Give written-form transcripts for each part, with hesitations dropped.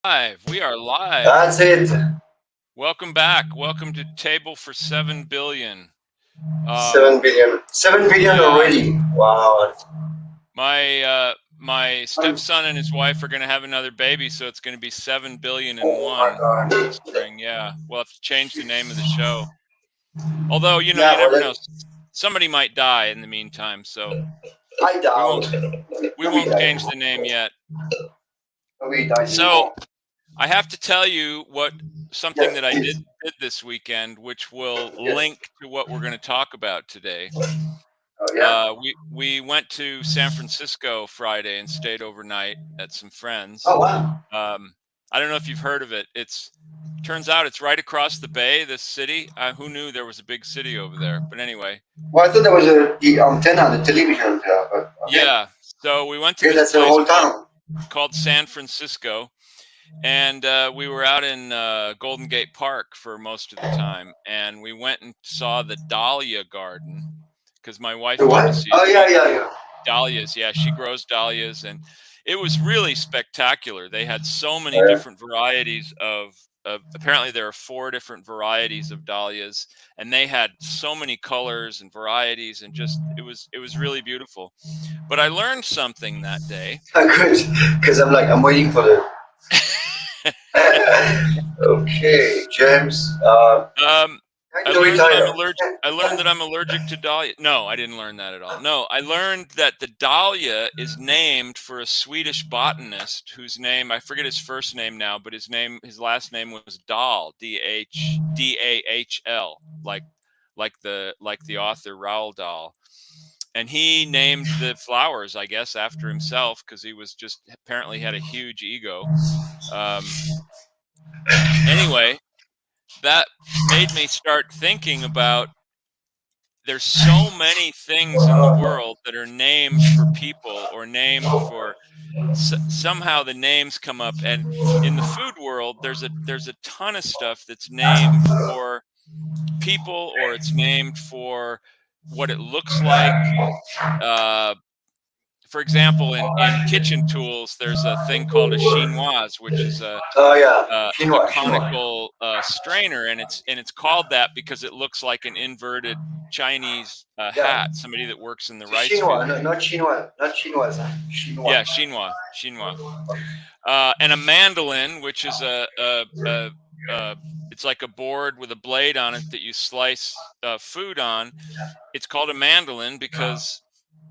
Live. We are live. That's it. Welcome back. Welcome to Table for 7 billion. 7 billion. 7 billion Yeah, already. Wow. my stepson and his wife are going to have another baby, so it's going to be 7 billion and Oh my one god. this spring. Yeah, we'll have to change the name of the show. Although, you Yeah, well, never know. Somebody might die in the meantime, so I we won't doubt. we Nobody won't died. change the name yet. Nobody dies So, anymore. I have to tell you something Yes, that I did please. did this weekend, which will Yes. link to what we're going to talk about today. Oh yeah. We went to San Francisco Friday and stayed overnight at some friends. Oh wow. I don't know if you've heard of it. Turns out it's right across the bay. This city. Who knew there was a big city over there? But anyway, Well, I thought there was the antenna, the television there, but okay. yeah. So we went to Okay, this that's the place whole town. called San Francisco, and we were out in Golden Gate Park for most of the time, and we went and saw the Dahlia Garden because my wife The wanted to what? see a Oh yeah, sweet yeah, yeah. dahlias. Yeah, she grows dahlias, and it was really spectacular. They had so many Oh, yeah. different varieties of. Apparently, there are 4 different varieties of dahlias, and they had so many colors and varieties, and just it was really beautiful. But I learned something that day. Good, because I'm waiting for the. Okay, James. Um, I I need to learned that I'm retire. allergic. I learned that I'm allergic to dahlia. No, I didn't learn that at all. No, I learned that the dahlia is named for a Swedish botanist whose name I forget his first name now, but his last name was Dahl, Dahl, like the author Roald Dahl. And he named the flowers, I guess, after himself because he was just apparently had a huge ego. Um, anyway, that made me start thinking about there's so many things in the world that are named for people or named for somehow the names come up, and in the food world there's a ton of stuff that's named for people or it's named for what it looks like. uh, for example, in kitchen tools there's a thing called a chinoise, which is Oh yeah, a chinois, chinois. conical strainer, and it's called that because it looks like an inverted Chinese Yeah, hat. Somebody that works in the it's a rice chinois, field. no, not chinois, not chinoise, huh? Chinois. Yeah, chinois. And a mandolin, which is a it's like a board with a blade on it that you slice food on. It's called a mandolin because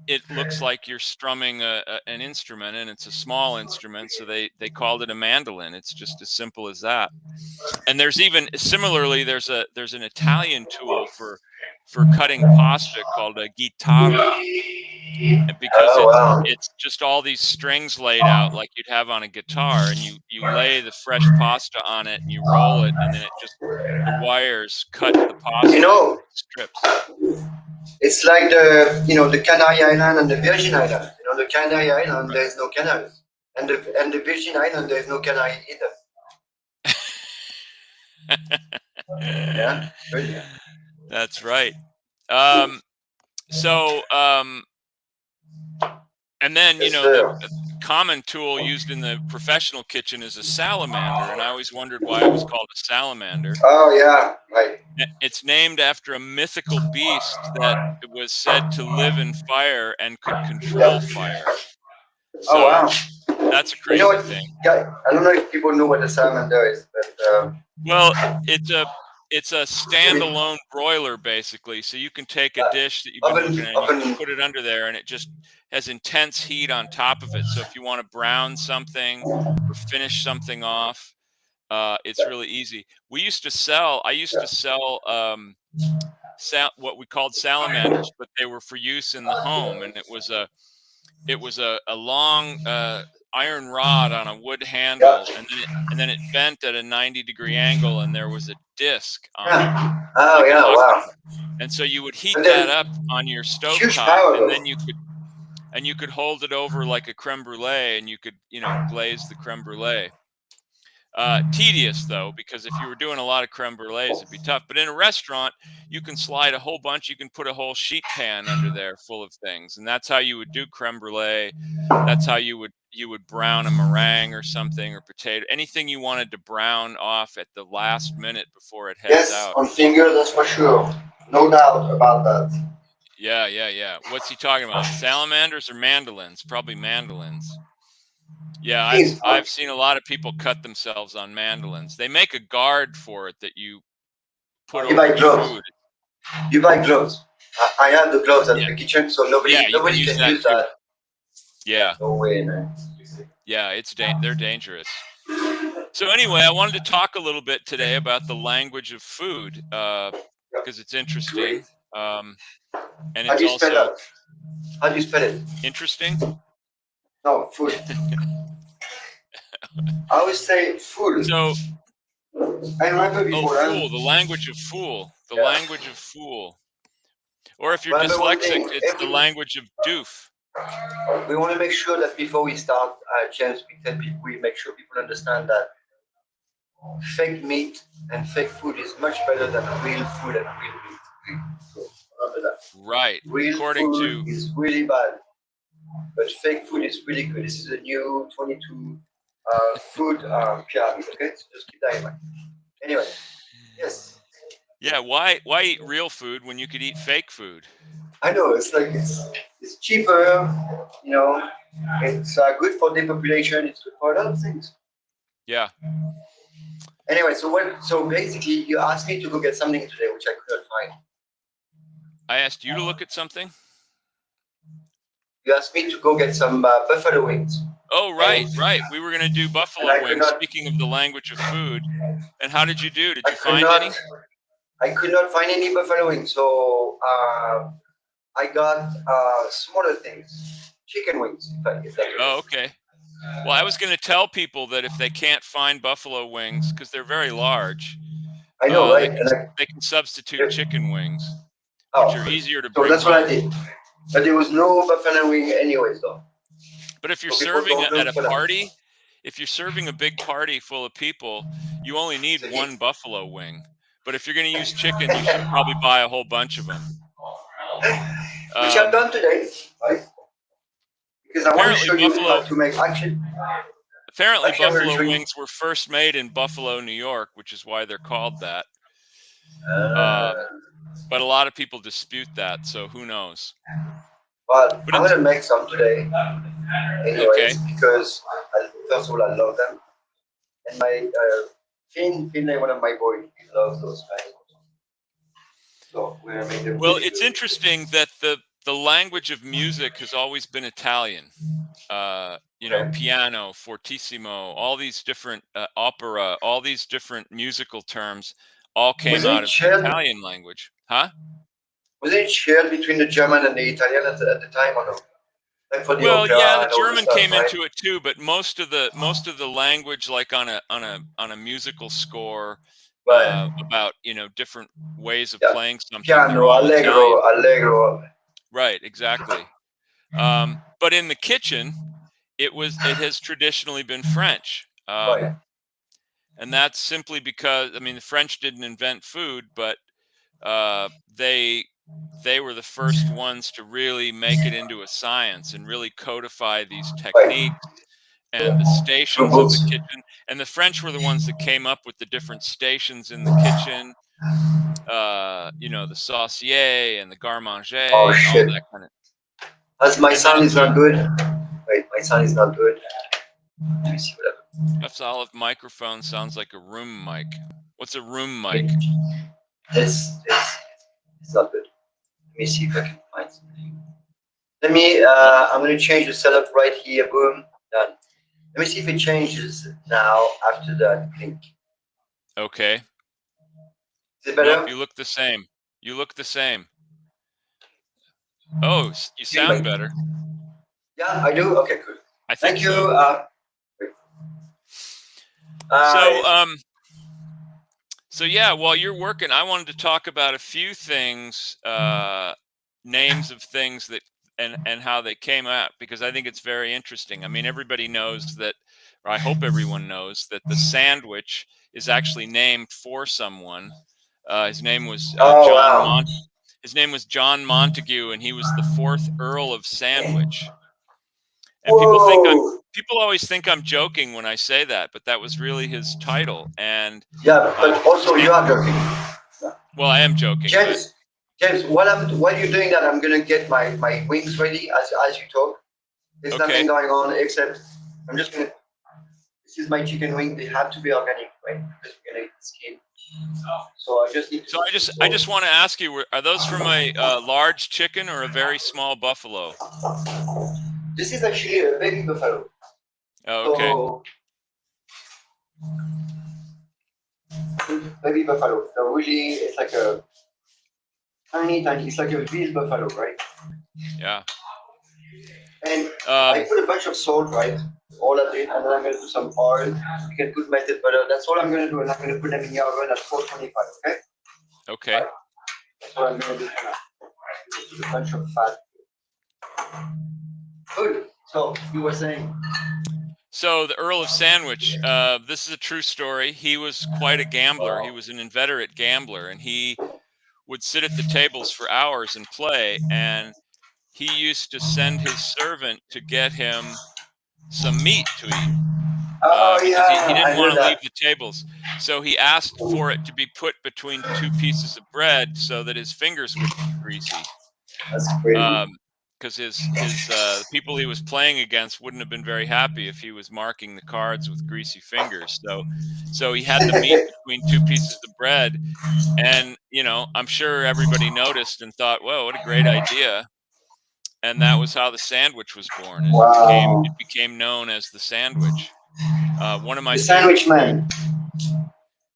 it looks like you're strumming an instrument, and it's a small instrument, so they called it a mandolin. It's just as simple as that. And there's even similarly there's an Italian tool for cutting pasta called a guitarra, and because Oh wow. it's just all these strings laid out like you'd have on a guitar, and you lay the fresh pasta on it and you roll it, and then the wires cut the You pasta into know, strips. it's like the Canary Island and the Virgin Island. The Canary Island there's no canaries, and the Virgin Island there's no canary either. Yeah, really. That's right. Um, so and then Yes, the sir. common tool used in the professional kitchen is a salamander, and I always wondered why it was called a salamander. Oh yeah, right. It's named after a mythical beast that was said to live in fire and could control Yeah. fire. Oh So wow. that's a You know crazy what? thing. Yeah, I don't know if people know what a salamander is, but Well, it's a we standalone broiler basically. So you can take a dish that you've been oven cooking and you can oven. put it under there, and it just has intense heat on top of it. So if you want to brown something or finish something off, it's really easy. I used to sell what we called salamanders, but they were for use in the home, and it was a long iron rod on a wood Yeah. handle, and then it bent at a 90-degree angle, and there was a disc on it, Yeah. Oh like a yeah. hockey. Wow. And so you would heat And that then up on your huge stovetop, power and though. then you could hold it over like a creme brulee, and you could glaze the creme brulee. Tedious though, because if you were doing a lot of creme brulees, it'd be tough. But in a restaurant, you can slide a whole bunch. You can put a whole sheet pan under there full of things, and that's how you would do creme brulee. That's how you would brown a meringue or something, or potato, anything you wanted to brown off at the last minute before it heads Yes, out. on finger, that's for sure. No doubt about that. Yeah. What's he talking about? Salamanders or mandolins? Probably mandolins. Yeah, Please, I've seen a lot of people cut themselves on mandolins. They make a guard for it that you put you buy over gloves. food. You buy gloves. I have the gloves at Yeah. the kitchen, so nobody You can use that use too. that. Yeah. No way, man. Yeah, they're dangerous. So anyway, I wanted to talk a little bit today about the language of food because it's interesting, and How it's do you spell also that? How do you spell it? interesting. No, food. I always say food. So, I remember before. fool, the language of fool, the Yeah. language of fool. Or if you're Remember one dyslexic, thing, it's the language of doof. We want to make sure that before we start, James, we make sure people understand that fake meat and fake food is much better than real food and real meat. So remember that. Right. Real According food to is really bad, but fake food is really good. This is a new 22 food pyramid. Okay, so just keep that in mind. Anyway, yes. yeah, why eat real food when you could eat fake food? I know it's like it's cheaper, you know. It's good for depopulation. It's good for a lot of things. Yeah. Anyway, so basically, you asked me to go get something today, which I couldn't find. I asked you to look at something. You asked me to go get some buffalo wings. Oh, right. We were going to do buffalo I could wings. not- Speaking of the language of food, and how did you do? Did you I could find not. any? I could not find any buffalo wings, so I got smaller things, chicken wings. If that's Oh, okay. Well, I was going to tell people that if they can't find buffalo wings because they're very large, I know, right? they can substitute chicken wings, Oh, which are easier to so bring that's what I home. did. But there was no buffalo wing anyways, though. But if you're So people serving don't look at a for that. party, if you're serving a big party full of people, you only need So one buffalo wing. But if you're going to use chicken, you should probably buy a whole bunch of them. Which I've done today, right? Because I want to show you how to make action. Apparently, Actually, I'm gonna buffalo show you- wings were first made in Buffalo, New York, which is why they're called that. But a lot of people dispute that, so who knows? But But I'm it's- gonna make some today, anyways, Okay. because first of all I love them, and my Finlay, one of my boys, he loves those kinds. So we're gonna make them. Well, really it's good. interesting that the language of music has always been Italian. You know, piano, fortissimo, all these different opera, all these different musical terms all came Was it out of the shared- Italian language. Huh? Was it shared between the German and the Italian at the time or no? Like for the Well, opera yeah, the and all German stuff, came right? into it too, but most of the language, like on a musical score, Right. about different ways of Yeah. playing something. they're Piano, all Italian. allegro. Right, exactly. But in the kitchen, it has traditionally been French, Right. and that's simply because the French didn't invent food, but they were the first ones to really make it into a science and really codify these techniques and the stations of the kitchen. And the French were the ones that came up with the different stations in the kitchen. The saucier and the garde-manger Oh, and shit. all that kind of. As my And sound is that's not good. Wait, my sound is not good. Let me see what happens. Jeff's Olive microphone sounds like a room mic. What's a room mic? It's not good. Let me see if I can find something. I'm going to change the setup right here. Boom. Done. Let me see if it changes now after that blink. Okay. Is it better? Nope, you look the same. You look the same. Oh, you sound better. Yeah, I do. Okay, good. I think Thank you. so. So yeah, while you're working, I wanted to talk about a few things, names of things that and how they came out, because I think it's very interesting. I mean, everybody knows that, or I hope everyone knows that the sandwich is actually named for someone. His name was Oh wow. His name was John Montagu, and he was the 4th Earl of Sandwich. And Whoa. people always think I'm joking when I say that, but that was really his title. And Yeah, but also you are joking. well, I am joking. James, James, while you're doing that, I'm gonna get my wings ready as you talk. There's Okay. nothing going on except I'm just gonna. This is my chicken wing. They have to be organic, right? Because we're gonna eat the skin. So I just need. So I just want to ask you: are those from a large chicken or a very small buffalo? This is actually a baby buffalo. Oh, okay. So, baby buffalo. So really, it's like a tiny. It's like a veal buffalo, right? Yeah. And I put a bunch of salt, right? All of it, and then I'm gonna do some oil. You can put melted butter. That's all I'm gonna do, and I'm gonna put them in the oven at 425. Okay. Okay. That's what I'm gonna do for now. Just a bunch of fat. Good. So you were saying. So the Earl of Sandwich, this is a true story. He was quite a gambler. He was an inveterate gambler, and he would sit at the tables for hours and play. And he used to send his servant to get him some meat to eat. Because he didn't want to leave the tables. So he asked for it to be put between 2 pieces of bread so that his fingers would be greasy. That's crazy. Because the people he was playing against wouldn't have been very happy if he was marking the cards with greasy fingers. So he had the meat between 2 pieces of bread, and I'm sure everybody noticed and thought, "Whoa, what a great idea!" And that was how the sandwich was born. And Wow. it became known as the sandwich. One of my sandwich man.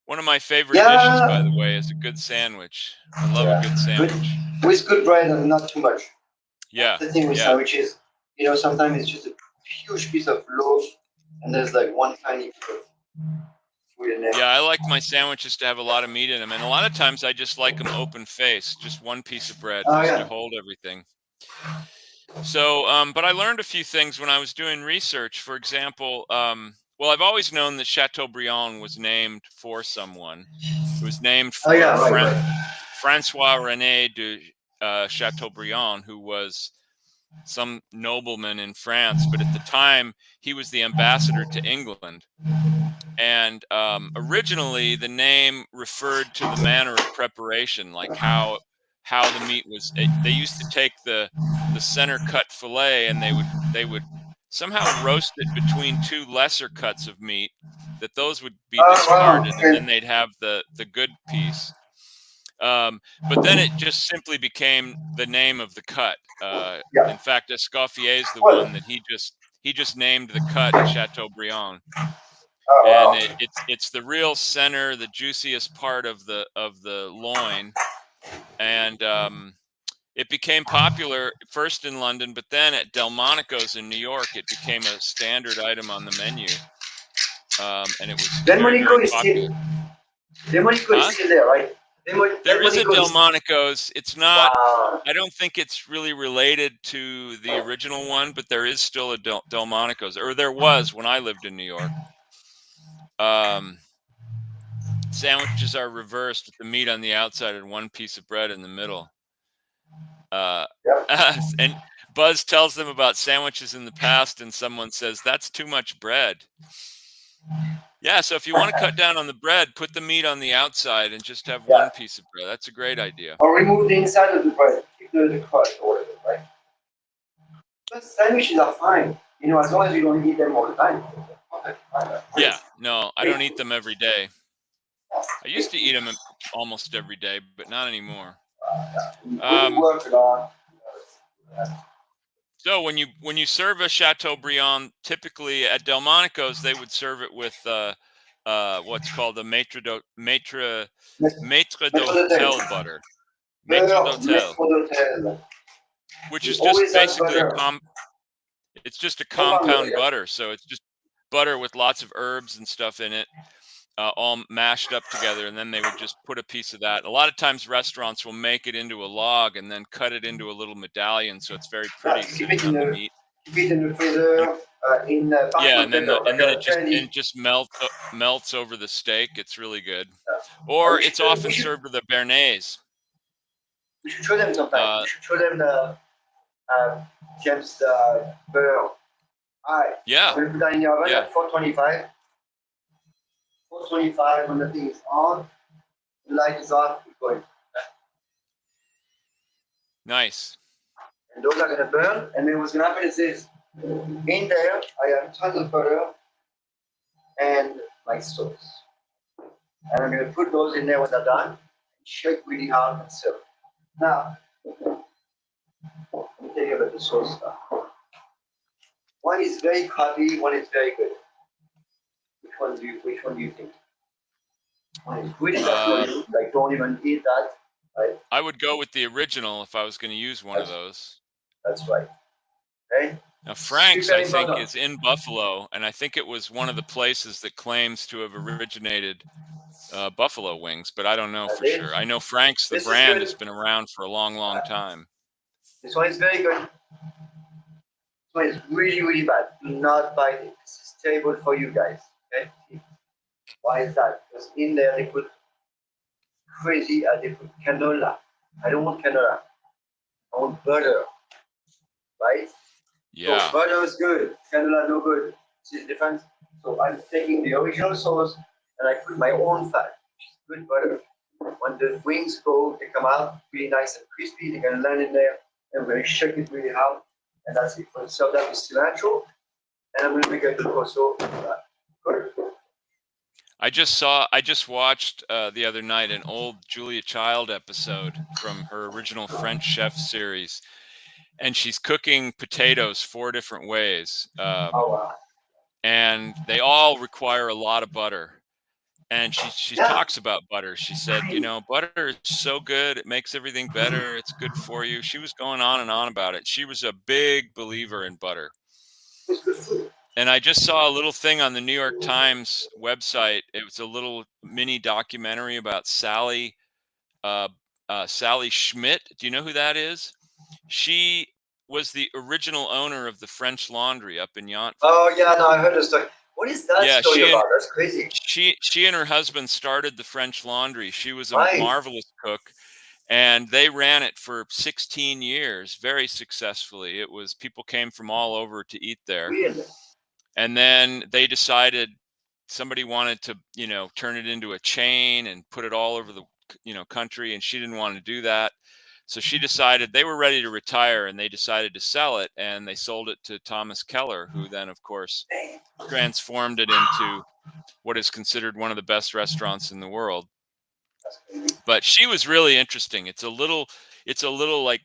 One of my favorite dishes, by the way, is a good sandwich. I love a good sandwich. With good bread and not too much. Yeah. That's the thing with sandwiches, sometimes it's just a huge piece of loaf, and there's like one tiny piece of food in there. Yeah, I like my sandwiches to have a lot of meat in them, and a lot of times I just like them open face, just one piece of bread to hold everything. So, but I learned a few things when I was doing research. For example, well, I've always known that Chateaubriand was named for someone. It was named for Francois René de Chateaubriand, who was some nobleman in France, but at the time he was the ambassador to England. And originally the name referred to the manner of preparation, like how the meat was. They used to take the center cut fillet, and they would somehow roast it between 2 lesser cuts of meat, that those would be discarded, and then they'd have the good piece. But then it just simply became the name of the cut. In fact, Escoffier is the one that he just named the cut Chateaubriand. And it's the real center, the juiciest part of the loin, and it became popular first in London, but then at Delmonico's in New York, it became a standard item on the menu, and it was Delmonico is still there, right? There is a Delmonico's. It's not. I don't think it's really related to the original one, but there is still a Delmonico's, or there was when I lived in New York. Sandwiches are reversed with the meat on the outside and 1 piece of bread in the middle. And Buzz tells them about sandwiches in the past, and someone says, "That's too much bread." Yeah, so if you want to cut down on the bread, put the meat on the outside and just have 1 piece of bread. That's a great idea. Or remove the inside of the bread, keep the crust or whatever, right? But sandwiches are fine, as long as you don't eat them all the time. Yeah, no, I don't eat them every day. I used to eat them almost every day, but not anymore. So when you serve a Chateaubriand, typically at Delmonico's, they would serve it with what's called the Maître d'Hôtel butter. Maître d'Hôtel, which is just basically it's just a compound butter. So it's just butter with lots of herbs and stuff in it. all mashed up together, and then they would just put a piece of that. A lot of times restaurants will make it into a log and then cut it into a little medallion, so it's very pretty sitting on the meat. Keep it in the freezer, in Yeah, parchment paper, like and then a candy. it just melts over the steak. It's really good. Or it's often served with a béarnaise. We should show them sometime. We should show them the James burger. Alright. Yeah. I'm gonna put that in the oven Yeah. at 425. 425 when the thing is on, the light is off, we're going. Nice. And those are gonna burn, and then what's gonna happen is this. In there, I have tons of butter and my sauce. And I'm gonna put those in there when they're done, shake really hard and serve. Now, let me tell you about the sauce now. One is very crappy, one is very good. Which one do you think? One is really bad for you, like don't even eat that. Right? I would go with the original if I was going to use one of those. That's right. Okay. Now Frank's, I think, is in Buffalo, and I think it was one of the places that claims to have originated buffalo wings, but I don't know for sure. I know Frank's, the brand, has been around for a long, long time. This one is very good. This one is really, really bad. Do not buy it. This is terrible for you guys. Okay? Why is that? Because in there they put they put canola. I don't want canola. I want butter. Right? Yeah. So butter is good. Canola no good. See the difference? So I'm taking the original sauce and I put my own fat, which is good butter. When the wings go, they come out really nice and crispy. They're gonna land in there, and we're gonna shake it really hard, and that's it. We'll serve that with cilantro, and I'm gonna make a also. Good. I just watched the other night an old Julia Child episode from her original French Chef series, and she's cooking potatoes 4 different ways, Oh wow. and they all require a lot of butter. And she talks about butter. She said, you know, butter is so good. It makes everything better. It's good for you. She was going on and on about it. She was a big believer in butter. And I just saw a little thing on the New York Times website. It was a little mini documentary about Sally Schmidt. Do you know who that is? She was the original owner of the French Laundry up in Yountville. Oh yeah, no, I heard the story. What is that story about? That's crazy. She and her husband started the French Laundry. She was a marvelous cook, and they ran it for 16 years very successfully. It was people came from all over to eat there. Really? And then they decided somebody wanted to, you know, turn it into a chain and put it all over the, you know, country, and she didn't want to do that. So she decided they were ready to retire, and they decided to sell it, and they sold it to Thomas Keller, who then, of course, transformed it into what is considered one of the best restaurants in the world. But she was really interesting. It's a little like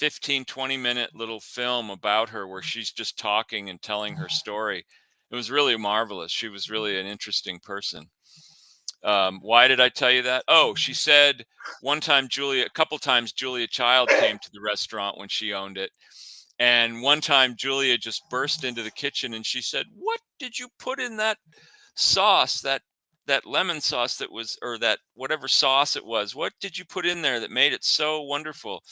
15-20 minute little film about her where she's just talking and telling her story. It was really marvelous. She was really an interesting person. Why did I tell you that? Oh, she said a couple times Julia Child came to the restaurant when she owned it. And one time Julia just burst into the kitchen and she said, "What did you put in that sauce, that lemon sauce that was, or that whatever sauce it was? What did you put in there that made it so wonderful?"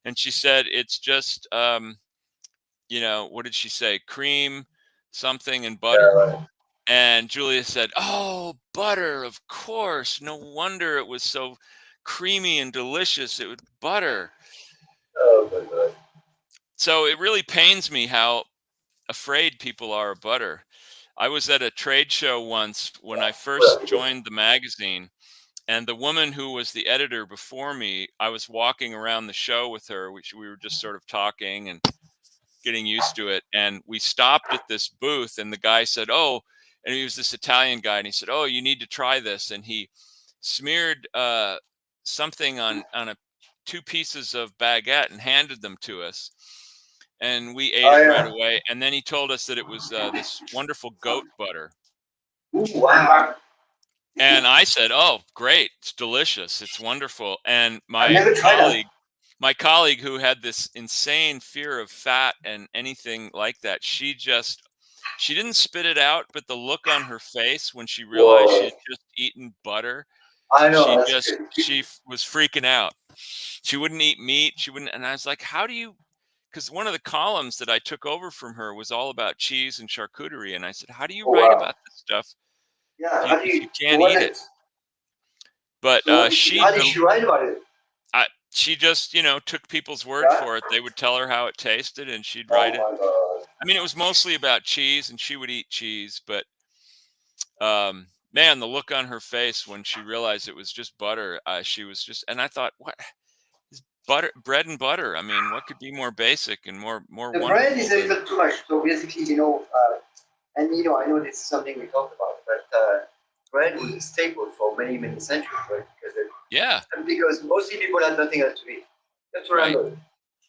And she said, "It's just, you know," what did she say? Cream, something, and butter. Yeah, right. And Julia said, "Oh, butter, of course. No wonder it was so creamy and delicious. It was butter." Oh my God. So it really pains me how afraid people are of butter. I was at a trade show once when I first joined the magazine, and the woman who was the editor before me, I was walking around the show with her, which we were just sort of talking and getting used to it. And we stopped at this booth, and the guy said, "Oh," and he was this Italian guy, and he said, "Oh, you need to try this." And he smeared something on 2 pieces of baguette and handed them to us. And we ate it right away. And then he told us that it was this wonderful goat butter. Ooh, wow. And I said, "Oh, great. It's delicious. It's wonderful." And my colleague who had this insane fear of fat and anything like that, she just She didn't spit it out, but the look on her face when she realized she Whoa. had just eaten butter, I know. she That's just good. was freaking out. She wouldn't eat meat. She wouldn't, and I was like, "How do you?" Because one of the columns that I took over from her was all about cheese and charcuterie, and I said, "How do you Oh write wow. about this stuff Yeah. How do if you you can't what eat it?" it? But So what did she, how did she write about it? she just, took people's word Yeah. for it. They would tell her how it tasted, and she'd Oh write it. my god. I mean, it was mostly about cheese, and she would eat cheese, but man, the look on her face when she realized it was just butter, she was just, and I thought, what is butter, bread and butter? I mean, what could be more basic and more The bread wonderful is a than little too much. So basically, and I know this is something we talked about, but bread was a staple for many, many centuries, right? yeah, Because mostly people had nothing else to eat. You have to right, remember.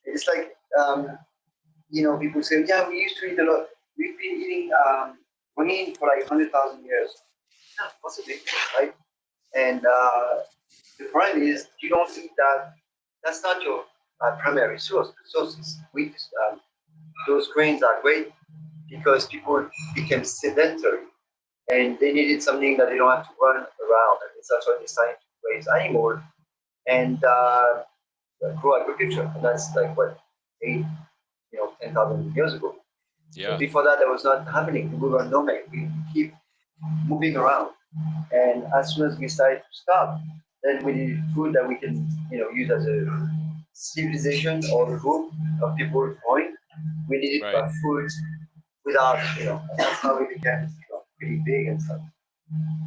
It's like, people say, yeah, we used to eat a lot. We've been eating grain for like 100,000 years. Yeah, possibly, right? And the problem is you don't eat that. That's not your primary source. The source is wheat. Those grains are great because people became sedentary and they needed something that they don't have to run around. And that's why they decided to raise animals and grow agriculture. And that's like what, 10,000 years ago. yeah, Before that, that was not happening. We were nomadic. We keep moving around. And as soon as we decided to stop, then we needed food that we can, use as a civilization or a group of people growing. We needed right, food without, and that's how we became pretty big and stuff.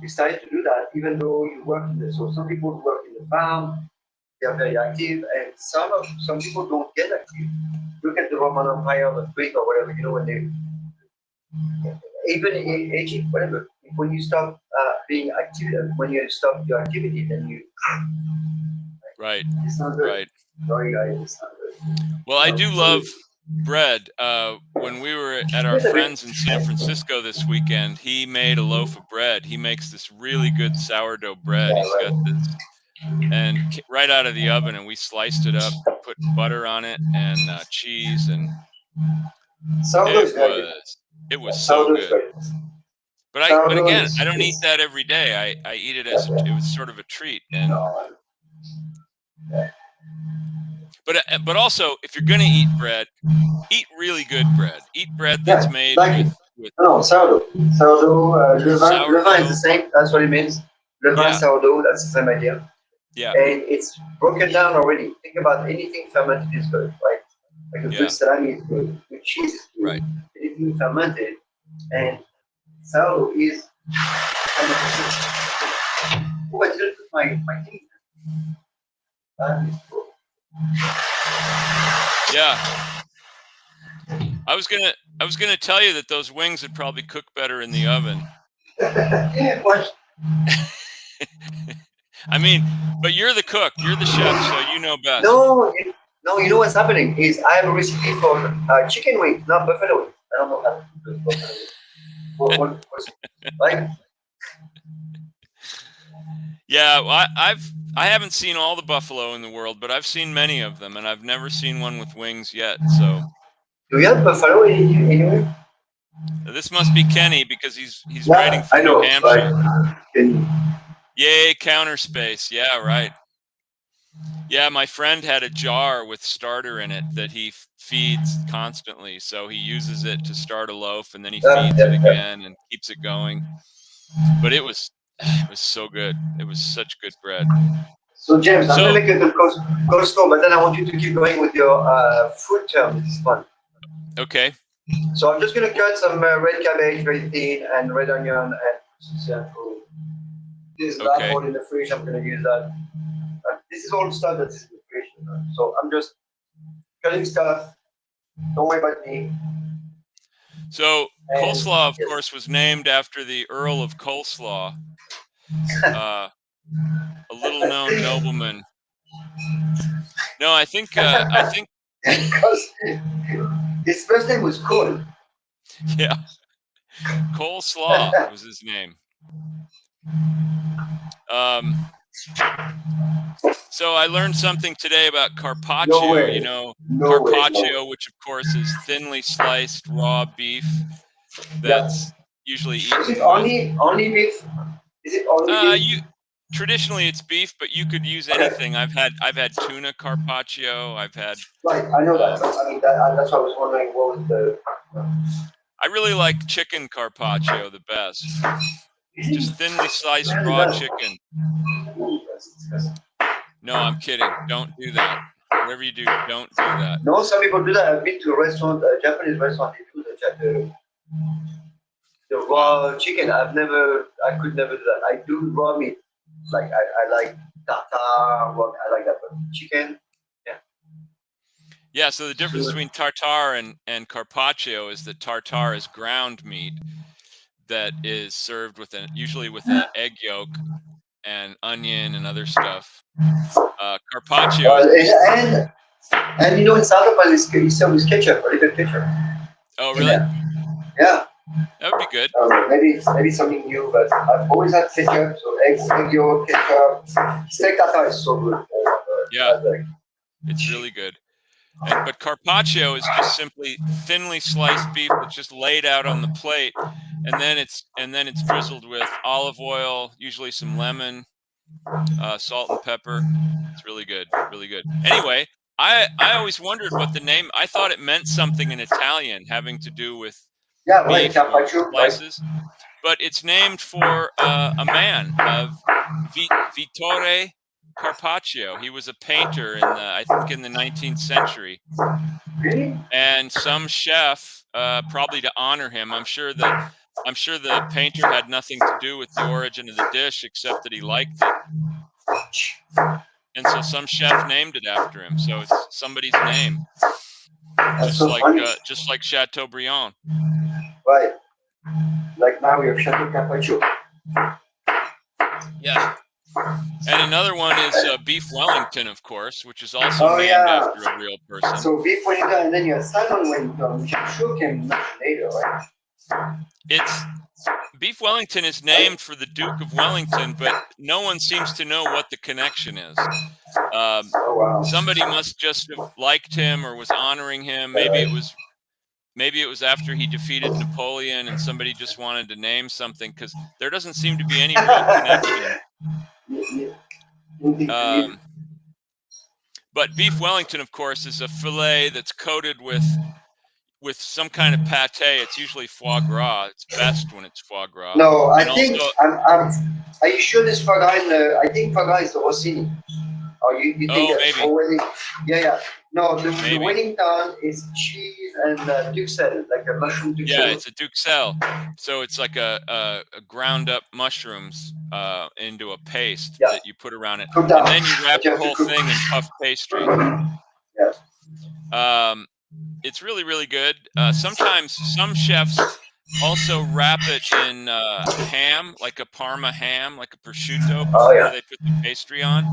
We started to do that even though you work in the, so some people work in the farm, they are very active, and some people don't get active. Look at the Roman Empire, the Greek or whatever, when they, even in Egypt, whatever, when you stop being active, when you stop your activity, then right, it's not good. right. Sorry guys, it's not good. Well, I do So love bread. When we were at our it's a bit, friends in San Francisco this weekend, he made a loaf of bread. He makes this really good sourdough bread. yeah, He's got right. this, and right out of the oven, and we sliced it up, put butter on it, and cheese, and Sourdough it is very good. was it was Yeah, so sourdough is good. very good. But Sourdough again, I don't eat is that every day. I eat it yeah, as yeah. it was sort of a treat. And No, yeah. but also, if you're gonna eat bread, eat really good bread. Eat bread that's Yeah, made like with no sourdough. Sourdough, levain is the sourdough. same. That's what it means. Levain, Yeah, sourdough. That's the same idea. yeah, And it's broken down already. Think about anything fermented is good, right? Like a good yeah. salami is good, good cheese is good, Right. anything fermented, and sourdough is. Oh, I didn't put my thing. That is cool. Yeah. I was gonna tell you that those wings would probably cook better in the oven. What? I mean, but you're the cook, you're the chef, so you know best. No, you know what's happening is I have a recipe for chicken wing, not buffalo wing. I don't know how to do buffalo wing. Right? Yeah, well, I haven't seen all the buffalo in the world, but I've seen many of them, and I've never seen one with wings yet. So Do you have buffalo anywhere? this must be Kenny because he's writing Yeah, from I New know. Hampshire. Can Yay, counter space. Yeah, right. Yeah, my friend had a jar with starter in it that he feeds constantly. So he uses it to start a loaf, and then he feeds it yeah. again and keeps it going. But it was so good. It was such good bread. So James, I'm So gonna make a good coleslaw, but then I want you to keep going with your food term. This is fun. okay, So I'm just gonna cut some red cabbage very thin and red onion and some this okay. apple in the fridge. I'm gonna use that. This is all stuff that is in the fridge. So I'm just cutting stuff. Don't worry about me. So And coleslaw, of yes. course, was named after the Earl of Coleslaw, a little-known nobleman. No, I think Because his first name was Cole. yeah, Coleslaw was his name. So I learned something today about carpaccio. No way. You know, No way, carpaccio, no. which of course is thinly sliced raw beef that's usually Is eaten it only beef? Is it only beef? Traditionally it's beef, but you could use Okay. anything. I've had tuna carpaccio. I've had. Right, I know that. But I mean, that's why I was wondering what was the. I really like chicken carpaccio the best. Just thinly sliced raw chicken. Ooh, that's disgusting. No, I'm kidding. Don't do that. Whatever you do, don't do that. No, some people do that. I've been to a restaurant, a Japanese restaurant. They do the raw chicken. I could never do that. I do raw meat. Like I like tartar. I like that, but chicken. Yeah, so the difference between tartare and carpaccio is that tartare is ground meat that is served with usually with an egg yolk and onion and other stuff. Carpaccio and you know in South Africa you serve with ketchup, a little ketchup. Oh really? Yeah. That would be good. Maybe something new, but I've always had ketchup, so egg yolk, ketchup. Steak tartare is so good. Yeah, it's really good. But carpaccio is just simply thinly sliced beef that's just laid out on the plate, and then it's drizzled with olive oil, usually some lemon, salt and pepper. It's really good, really good. Anyway, I always wondered what the name. I thought it meant something in Italian, having to do with beef slices, but it's named for a man, Vittore Carpaccio. He was a painter I think in the 19th century. Really? And some chef, probably to honor him, I'm sure the painter had nothing to do with the origin of the dish except that he liked it. And so some chef named it after him. So it's somebody's name. That's so funny. Just like Chateaubriand. Right. Like now we have Chateau Carpaccio. Yeah. And another one is beef Wellington, of course, which is also named after a real person. So beef Wellington, and then you have salmon Wellington, which I'm sure came much later, right? Beef Wellington is named for the Duke of Wellington, but no one seems to know what the connection is. Somebody must just have liked him or was honoring him. Maybe it was after he defeated Napoleon and somebody just wanted to name something, because there doesn't seem to be any real connection. But beef Wellington, of course, is a fillet that's coated with some kind of pate. It's usually foie gras. It's best when it's foie gras. No, I think are you sure this foie gras? I think foie gras is the Rossini. Or you think that's already? Yeah. No, the Wellington is cheese and duxelles, like a mushroom duxelles. Yeah, it's a duxelle. So it's like a ground up mushrooms into a paste that you put around it, and then you wrap the whole thing in puff pastry. Yeah. It's really, really good. Sometimes some chefs also wrap it in ham, like a Parma ham, like a prosciutto, before they put the pastry on,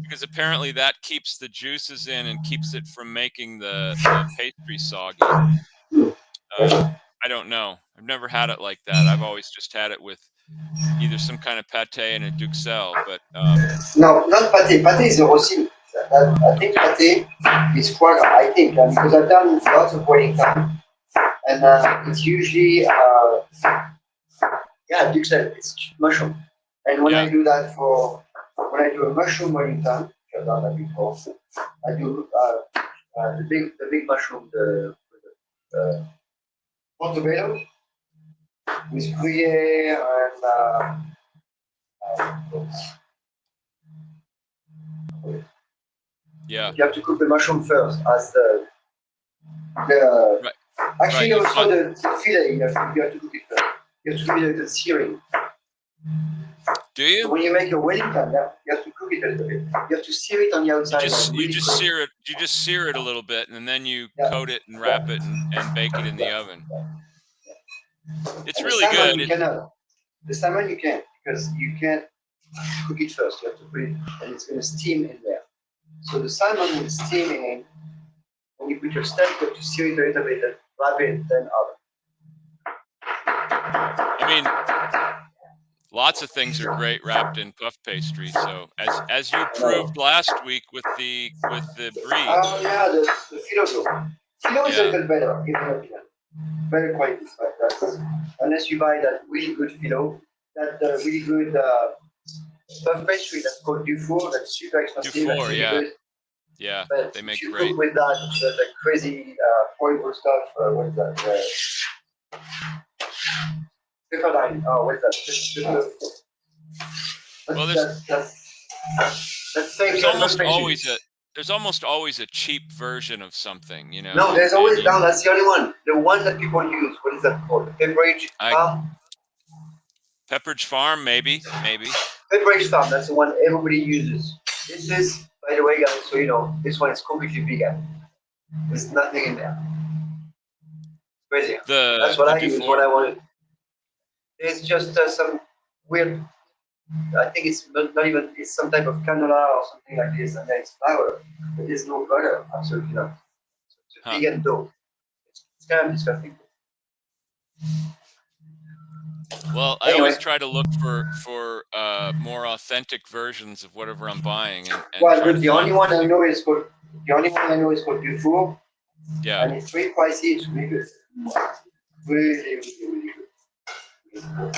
because apparently that keeps the juices in and keeps it from making the pastry soggy. I don't know. I've never had it like that. I've always just had it with either some kind of pate and a duxelle. But no, not pate. Pate is a Rossini. I think pate is foie gras. I think because I've done lots of Wellington, and it's usually duxelle. It's mushroom. And when I do that when I do a mushroom Wellington, which I've done that before, I do the big mushroom, the Montebello with Gruyere and you have to cook the mushroom first as actually also the fillet. You have to cook it first. You have to cook it the searing. Do you? So when you make a Wellington, you have to cook it a little bit. You have to sear it on the outside. You just sear it. You just sear it a little bit, and then you coat it and wrap it and bake it in the oven. It's really good. The salmon you can't, because you can't cook it first. You have to put it, and it's going to steam in there. So the salmon will steam in. When you put your steak, you have to sear it a little bit, and wrap it, then oven. I mean, lots of things are great wrapped in puff pastry. So as you proved last week with the brie. Oh yeah, the phyllo. Phyllo is a little better, in my opinion. Better quality, but unless you buy that really good phyllo, that really good puff pastry that's called Dufour, that's super expensive. Dufour, that's really yeah. good. Yeah, But they make if you great. cook with that crazy horrible stuff, what is that? Pepperdine. Oh, what is that? Well, that's there's almost always a cheap version of something, you know. No, there's always no. That's the only one. The one that people use. What is that called? Pepperidge Farm. Pepperidge Farm, maybe. Pepperidge Farm. That's the one everybody uses. This is, by the way, guys. So you know, this one is completely vegan. There's nothing in there. Crazy. That's what I use when I want it. It's just some weird. I think it's not even. It's some type of canola or something like this, and then it's flour. But there's no butter. Absolutely not. It's a vegan dough. It's kind of disgusting. Well, I always try to look for more authentic versions of whatever I'm buying. And the only one I know is called Dufour. Yeah. And it's very pricey. It's really good. Really good.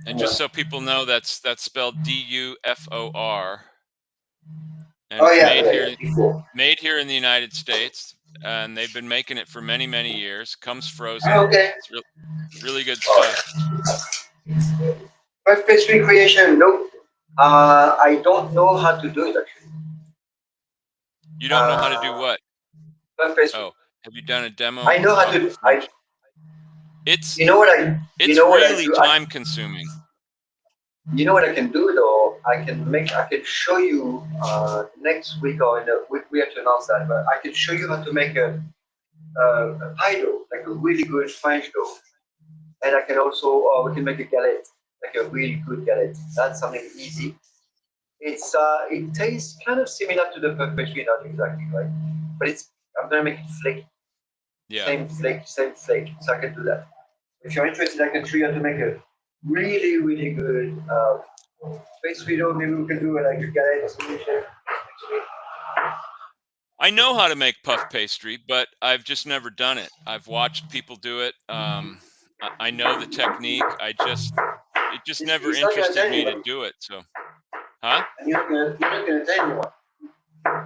And just so people know, that's spelled Dufour. And made here in the United States, and they've been making it for many, many years. Comes frozen. Okay. It's really good stuff. Puff pastry creation. Nope. I don't know how to do it actually. You don't know how to do what? Puff pastry. Oh, have you done a demo? I know how to. It's really time consuming. You know what I can do though? I can show you next week or in a week. We have to announce that, but I can show you how to make a pie dough, like a really good French dough, and I can also we can make a galette, like a really good galette. That's something easy. It tastes kind of similar to the puff pastry, not exactly right, but I'm gonna make it flaky. Yeah. Same flake, so I can do that. If you're interested, I can show you how to make a really, really good pastry dough. Maybe we can do like a galette or something. I know how to make puff pastry, but I've just never done it. I've watched people do it. I know the technique. It just never interested me to do it. So, huh? And you're not gonna tell anyone.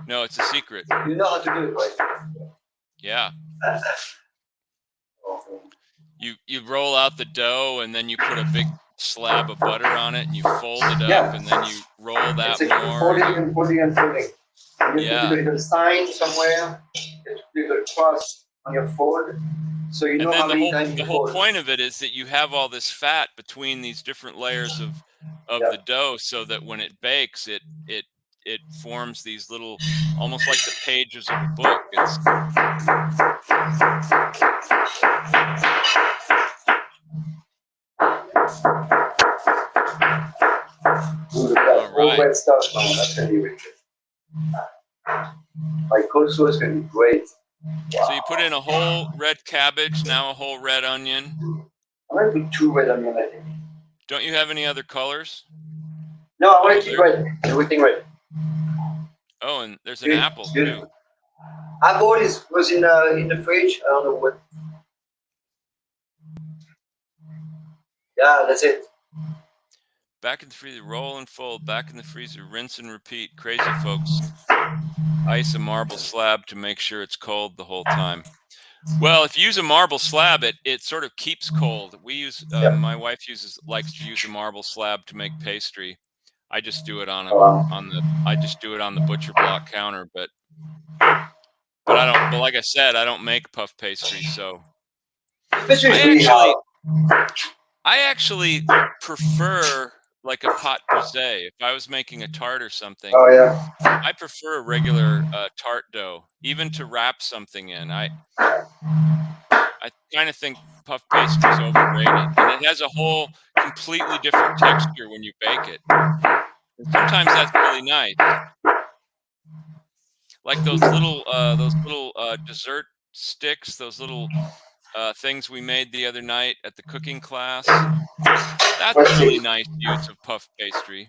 No, it's a secret. You know how to do it, right? Yeah. You roll out the dough, and then you put a big slab of butter on it, and you fold it up, and then you roll that more. Folding and folding. Yeah. You put a little sign somewhere. You put a cross on your fold, so you know how many times you fold. The whole point of it is that you have all this fat between these different layers of the dough, so that when it bakes, it forms these little, almost like the pages of a book. All right. Stuff, man. That's gonna be wicked. My coleslaw is gonna be great. Wow. So you put in a whole red cabbage, now a whole red onion. I'm gonna put 2 red onions, I think. Don't you have any other colors? No, I want to keep red. Everything red. Oh, and there's an apple too. Apple was in the fridge. I don't know what. Yeah, that's it. Back in the freezer, roll and fold. Back in the freezer, rinse and repeat. Crazy folks. Ice a marble slab to make sure it's cold the whole time. Well, if you use a marble slab, it sort of keeps cold. We use my wife likes to use a marble slab to make pastry. I just do it on the butcher block counter, but I don't. But like I said, I don't make puff pastry, so I actually prefer like a pâte brisée. If I was making a tart or something, I prefer a regular tart dough, even to wrap something in. I kind of think puff pastry is overrated, and it has a whole completely different texture when you bake it. And sometimes that's really nice, like those little dessert sticks, those little things we made the other night at the cooking class. That's a really nice use of puff pastry.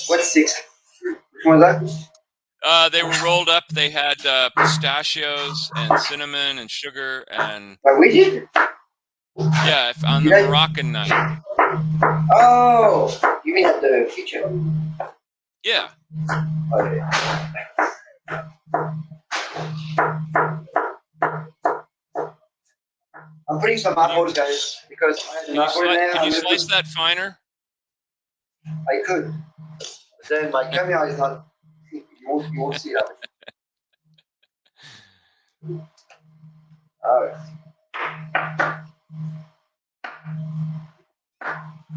What's 6? Which one was that? They were rolled up. They had pistachios and cinnamon and sugar and But we did. yeah, on the Did I? Moroccan night. Oh, you mean at the kitchen? Yeah. Okay. I'm putting some apples, guys, because I had an apple there. Can you slice that finer? I could. But then my camera is not. You won't see that. Alright.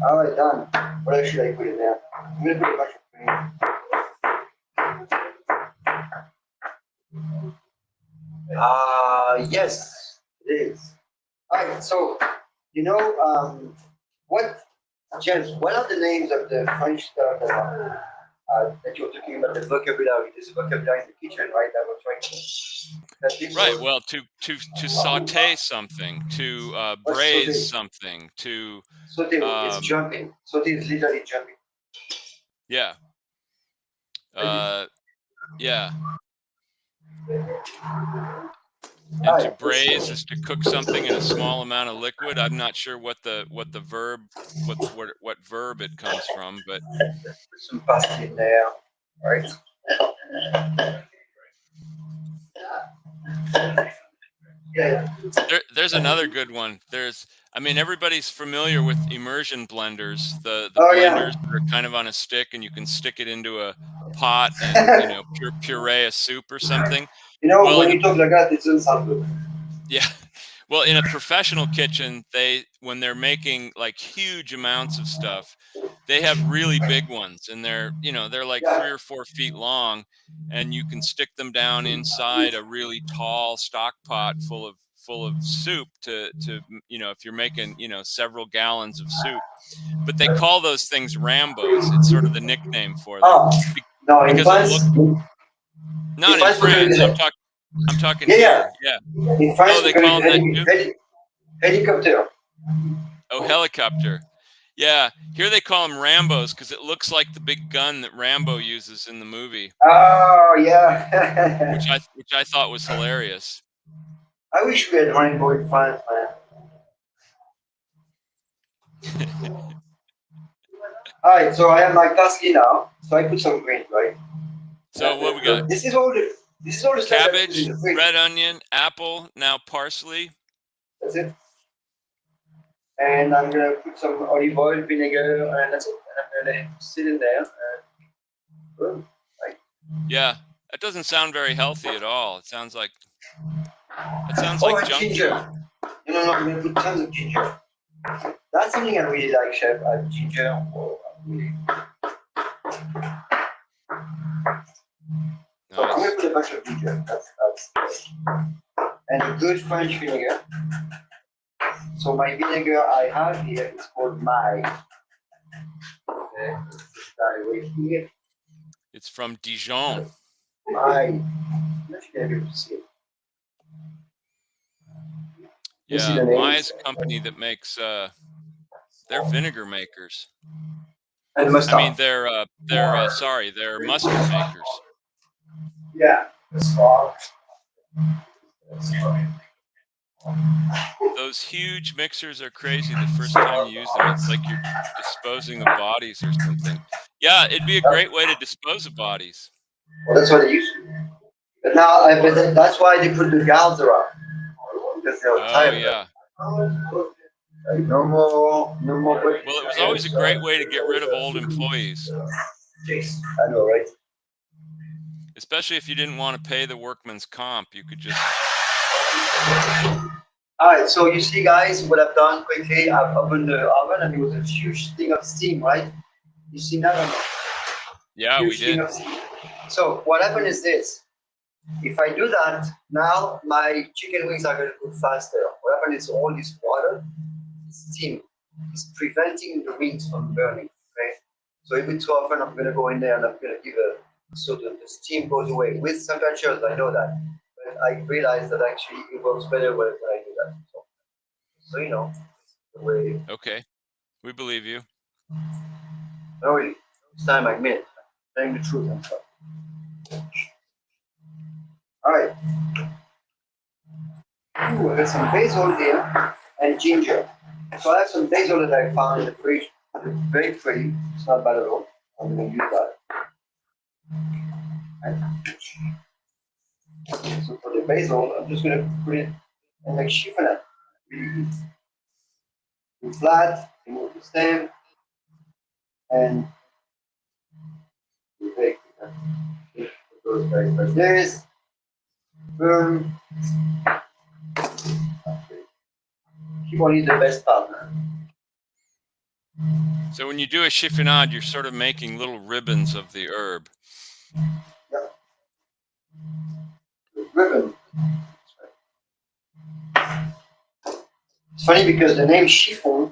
Alright, done. What else should I put in there? I'm gonna put a bunch of cream. Yes, it is. Alright, so you know what, James? What are the names of the French stuff that you're talking about? The vocabulary. There's a vocabulary in the kitchen, right? That we're trying to. Right. Well, to saute something, to braise something, to saute. It's jumping. Saute is literally jumping. Yeah. Yeah. And to braise is to cook something in a small amount of liquid. I'm not sure what verb it comes from, but put some pasta in there, right? Yeah. There's another good one. I mean, everybody's familiar with immersion blenders. The blenders that are kind of on a stick, and you can stick it into a pot and puree a soup or something. When you talk like that, it doesn't sound good. Yeah. Well, in a professional kitchen, when they're making like huge amounts of stuff, they have really big ones, and they're like 3 or 4 feet long, and you can stick them down inside a really tall stock pot full of soup to if you're making several gallons of soup. But they call those things Rambos. It's sort of the nickname for them. Oh, no, in France, not in France. I'm talking here. Yeah. In France, they call them that helicopter. Oh, helicopter. Yeah, here they call them Rambos because it looks like the big gun that Rambo uses in the movie. Oh yeah. which I thought was hilarious. I wish we had Rainbow in France, man. All right, so I have my parsley now. So I put some green, right? So what we got? This is all the cabbage, red onion, apple, now parsley. That's it. And I'm gonna put some olive oil, vinegar, and that's it. And I'm gonna sit in there. Boom. Right. Yeah, that doesn't sound very healthy at all. It sounds like junk food. Ginger. No, I'm gonna put tons of ginger. That's something I really like, chef. Ginger. Really. Nice. So I'm gonna put a bunch of ginger. That's and a good French vinegar. So my vinegar I have here is called Maille. Okay, right here. It's from Dijon. Maille. Let's be able to see it. Yeah, Maille is a company that makes they're vinegar makers. And mustard. I mean, they're mustard makers. Yeah. Those huge mixers are crazy. The first time you use them, it's like you're disposing of bodies or something. Yeah, it'd be a great way to dispose of bodies. Well, that's what they used to. But now, that's why they put the guards around. Because they're tired. Yeah. No more. Well, it was always a great way to get rid of old employees. I know, right? Especially if you didn't want to pay the workman's comp, you could just. All right, so you see, guys, what I've done quickly. I've opened the oven, and it was a huge thing of steam, right? You see that or not? Yeah, we did. So what happened is this. If I do that, now my chicken wings are going to cook faster. What happened is all this water, steam, is preventing the wings from burning. Okay, so every too often I'm going to go in there and I'm going to give so the steam goes away. With some temperatures, I know that, but I realize that actually it works better when I do that. So the way. Okay, we believe you. No, really, this time I admit it. I'm telling the truth. All right. Ooh, I got some basil here and ginger. So I have some basil that I found in the fridge. It's very pretty. It's not bad at all. I'm going to use that. Right. So for the basil, I'm just going to put it and like chiffonade. Really easy. Do flat, remove the stem, and we bake it. It goes like this. Boom. Chiffonade is the best partner. So when you do a chiffonade, you're sort of making little ribbons of the herb. Yep. The ribbon. It's funny because the name chiffon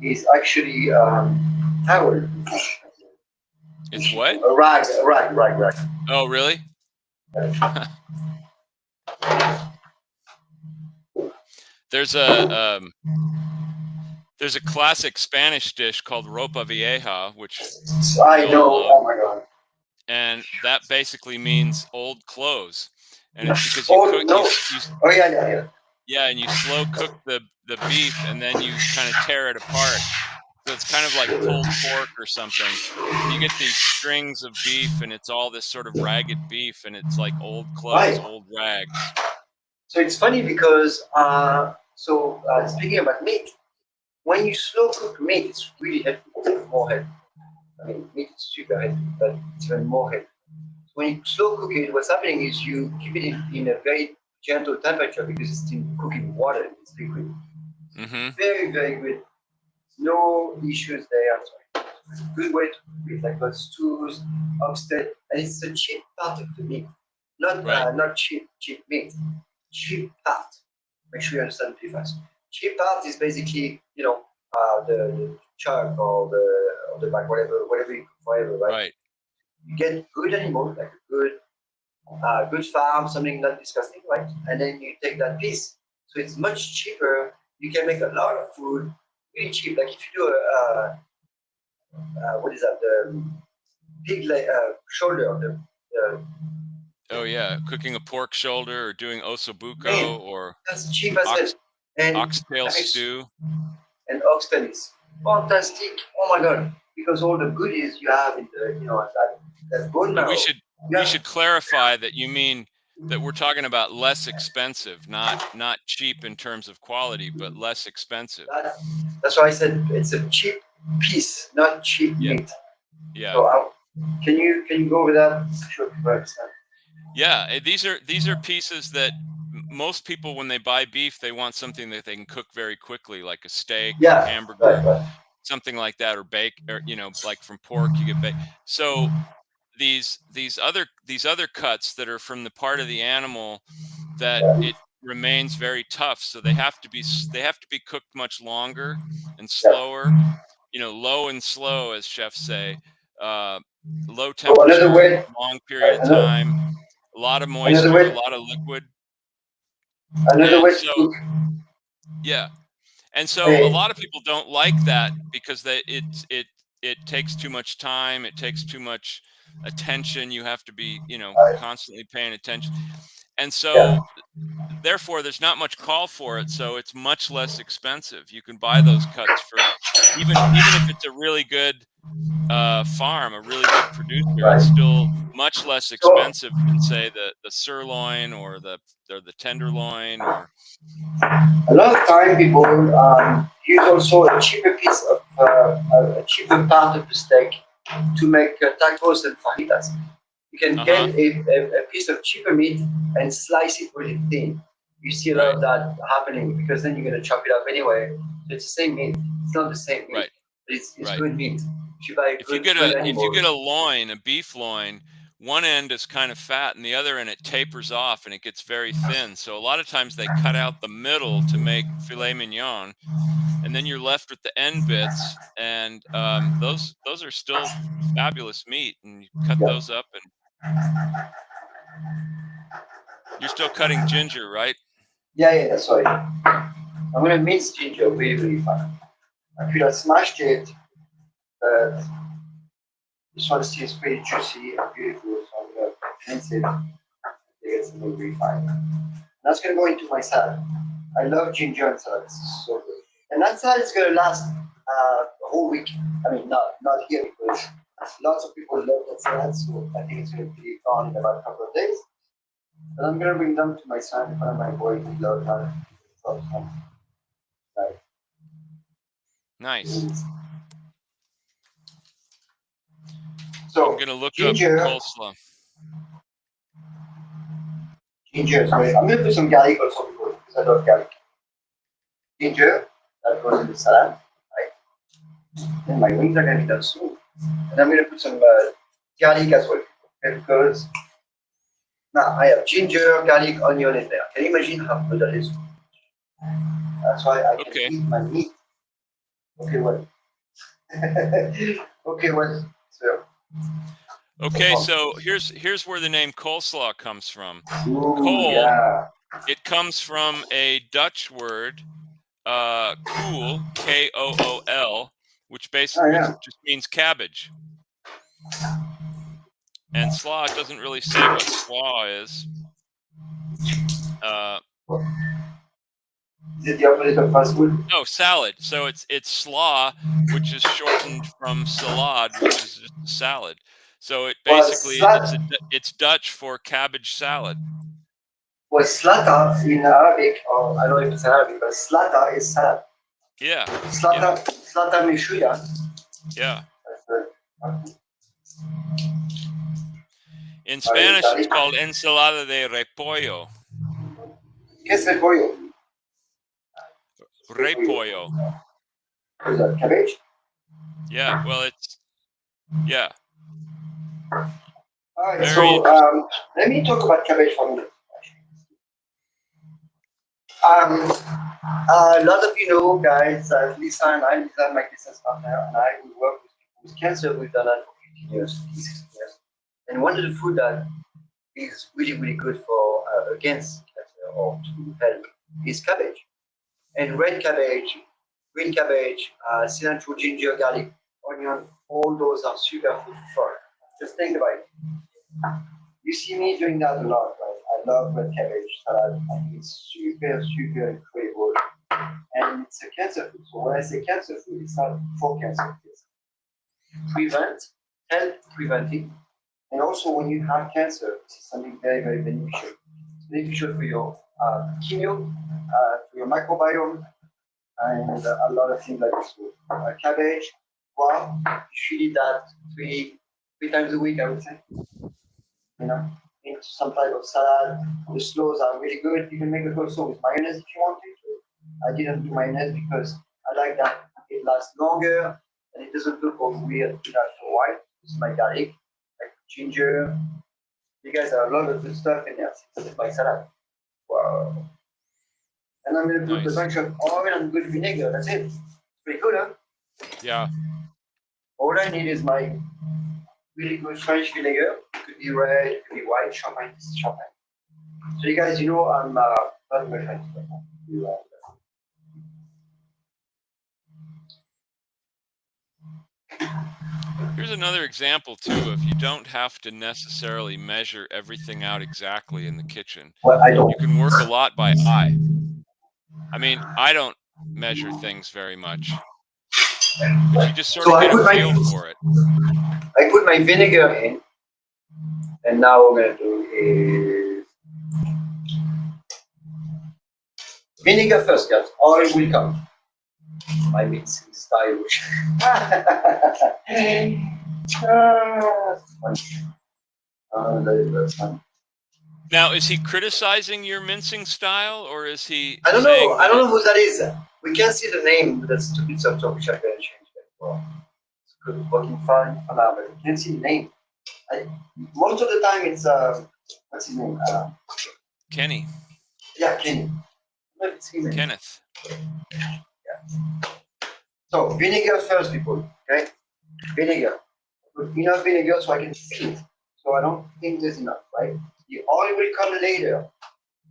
is actually towel. It's what? A rag. Oh, really? There's a classic Spanish dish called ropa vieja, which I know. Oh my god. And that basically means old clothes, and it's because Oh yeah. Yeah, and you slow cook the beef, and then you kind of tear it apart. So it's kind of like pulled pork or something. You get these strings of beef, and it's all this sort of ragged beef, and it's like old clothes, old rags. So it's funny because speaking about meat, when you slow cook meat, it's really healthy, more healthy. I mean, meat is super healthy, but it's even more healthy. So when you slow cook it, what's happening is you keep it in a very gentle temperature because it's still cooking water, it's liquid. Mm-hmm. Very, very good. No issues there. So it's a good way to cook it, like those stews, oxtail, and it's the cheap part of the meat, not cheap meat. Cheap part. Make sure you understand the difference. Cheap part is basically, the chunk or the back, whatever you cook forever, right? Right. You get good animal, like a good farm, something not disgusting, right? And then you take that piece. So it's much cheaper. You can make a lot of food really cheap. Like if you do what is that? The pig shoulder. Oh yeah, cooking a pork shoulder or doing ossobuco or that's cheap as it. And oxtail stew. And oxtail is fantastic. Oh my god! Because all the goodies you have in that bone marrow. We should clarify that you mean that we're talking about less expensive, not cheap in terms of quality, but less expensive. That's why I said it's a cheap piece, not cheap meat. Yeah. So can you go over that? Sure, understand. Yeah, these are pieces that most people, when they buy beef, they want something that they can cook very quickly, like a steak, hamburger, right. something like that, or bake, or like from pork, you get bake. So these other cuts that are from the part of the animal that it remains very tough, so they have to be cooked much longer and slower, low and slow, as chefs say, low temperature, long period of time, a lot of moisture, a lot of liquid. Another way to cook. Yeah, and so a lot of people don't like that because it takes too much time, it takes too much attention. You have to be constantly paying attention, and so therefore there's not much call for it, so it's much less expensive. You can buy those cuts for even if it's a really good farm, a really good producer, it's still much less expensive than say the sirloin or the tenderloin. Or a lot of time people use also a cheaper piece of a cheaper part of the steak to make tacos and fajitas. You can get a piece of cheaper meat and slice it really thin. You see a lot of that happening because then you're going to chop it up anyway. So it's the same meat. It's not the same meat. Right. But it's good meat. If you get a loin, a beef loin, one end is kind of fat and the other end it tapers off and it gets very thin. So a lot of times they cut out the middle to make filet mignon, and then you're left with the end bits, and those are still fabulous meat, and you cut those up. And you're still cutting ginger, right? Yeah, sorry. I'm going to mince ginger really, really fine. I could have smashed it, but this one seems pretty juicy and beautiful, so I'm going to mince it. gets a little refined. That's going to go into my salad. I love ginger and salad. It's so good. And that salad is going to last a whole week. I mean, not here because lots of people love that salad, so I think it's going to be gone in about a couple of days. But I'm going to bring them to my son, one of my boys who loves salad. Nice. So I'm gonna look ginger, up coleslaw. Ginger. Sorry, I'm going to put some garlic also because I love garlic. Ginger that goes in the salad, right? And my wings are going to be done soon. And I'm going to put some garlic as well, okay, because now I have ginger, garlic, onion in there. Can you imagine how good that is? That's why I can eat my meat. Okay, well. Okay, well. So. Okay, so here's where the name coleslaw comes from. Ooh, Cole, yeah. it comes from a Dutch word, kool, Kool, which basically just means cabbage. And slaw doesn't really say what slaw is. Is it the opposite of fast food? No, salad. So it's slaw, which is shortened from salad, which is just a salad. So it basically it's Dutch for cabbage salad. Well, slata in Arabic, or I don't know if it's Arabic, but slata is salad. Yeah. Slata mishuya. Yeah. In Spanish, it's called ensalada de repollo. ¿Qué es repollo? Repollo. Is that cabbage? Yeah, well, yeah. All right, so let me talk about cabbage for a minute. A lot of you know, guys, Lisa and I, Lisa, my business partner, and I, we work with people with cancer. We've done that for 15 years, 16 years. And one of the food that is really, really good for against cancer or to help is cabbage. And red cabbage, green cabbage, cilantro, ginger, garlic, onion, all those are super food for. Just think about it. You see me doing that a lot, right? I love red cabbage salad. I think it's super, super incredible. And it's a cancer food. So when I say cancer food, it's not for cancer. It's help preventing. And also when you have cancer, it's something very, very beneficial. It's beneficial for your chemo, for your microbiome, and a lot of things like this. Cabbage, well, you should eat that three times a week, I would say. You know, into some type of salad. The slows are really good. You can make the coleslaw with mayonnaise if you want to. I didn't do mayonnaise because I like that it lasts longer and it doesn't look all weird after a while. It's my garlic, like ginger. You guys have a lot of good stuff in there. It's my salad. Wow. And I'm going to put a bunch of oil and good vinegar. That's it. It's pretty good, huh? Yeah. All I need is my really good French vinegar. It could be red, it could be white. Champagne. This is champagne. So you guys, you know, I'm not very French. Here's another example too. If you don't have to necessarily measure everything out exactly in the kitchen, well, I don't. You can work a lot by eye. I mean, I don't measure things very much. But you just sort of get a feel for it. I put my vinegar in, and now what we're gonna do is vinegar first, guys. Oil will come. My mixing style. That's fun. Now, is he criticizing your mincing style, or is he? I don't know. I don't know who that is. We can't see the name. That stupid software which I'm gonna change that for. It's good, working fine for now, but we can't see the name. Most of the time, it's what's his name? Kenny. Yeah, Kenny. Kenneth. Yeah. So vinegar first, people. Okay, vinegar. Put enough vinegar so I can see it. So I don't think there's enough, right? The oil will come later.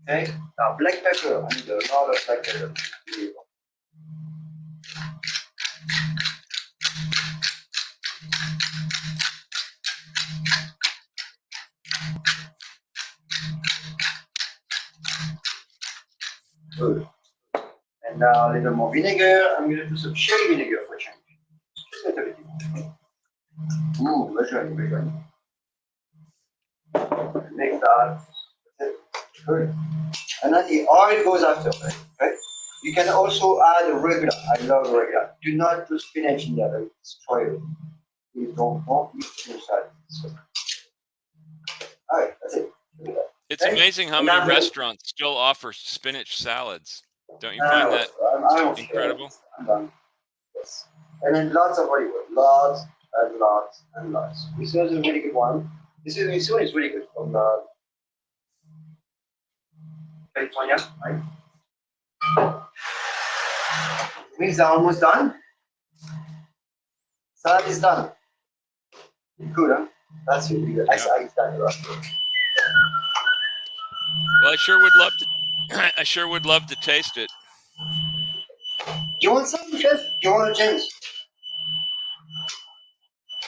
Okay. Now black pepper. I need a lot of black pepper. Good. And now a little more vinegar. I'm going to put some chili vinegar for change. Just a little bit. Ooh, very good. Make that. Good. And then the oil goes after, right? You can also add a regular. I love regular. Do not put spinach in there. It destroy it. You don't want to eat salad. So. All right, that's it. It's amazing how many restaurants still offer spinach salads. Don't you find that incredible? I'm done. Yes. And then lots of olive oil. Lots and lots and lots. This is a really good one. This one is really good from California, right? Wings are almost done. Salad is done. Good, huh? That's really good. Yeah. I done. Well, I sure would love to. I sure would love to taste it. Do you want some, Chef? Do you want a change?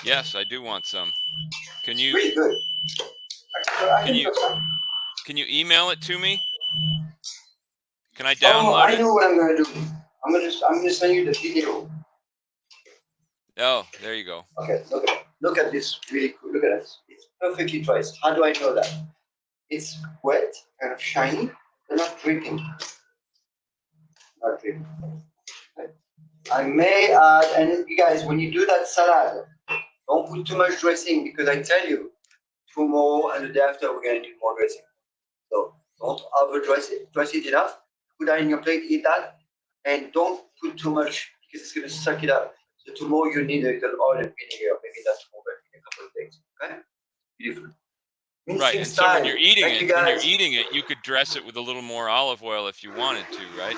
Yes, I do want some. Can you? Really good. Can you email it to me? Can I download it? I know what I'm going to do. I'm going to send you the video. Oh, there you go. Okay, look at this. Really cool. Look at this. It's perfectly traced. How do I know that? It's wet, kind of shiny, but not dripping. Not dripping. Okay. I may add, and you guys, when you do that salad, don't put too much dressing because I tell you, tomorrow and the day after we're going to need more dressing. So don't over dress it. Dress it enough. Put that in your plate, eat that, and don't put too much because it's going to suck it up. So tomorrow you need a little oil and vinegar. Maybe that's over in a couple of days. Okay, beautiful. Right, and so when you're eating it, you could dress it with a little more olive oil if you wanted to, right?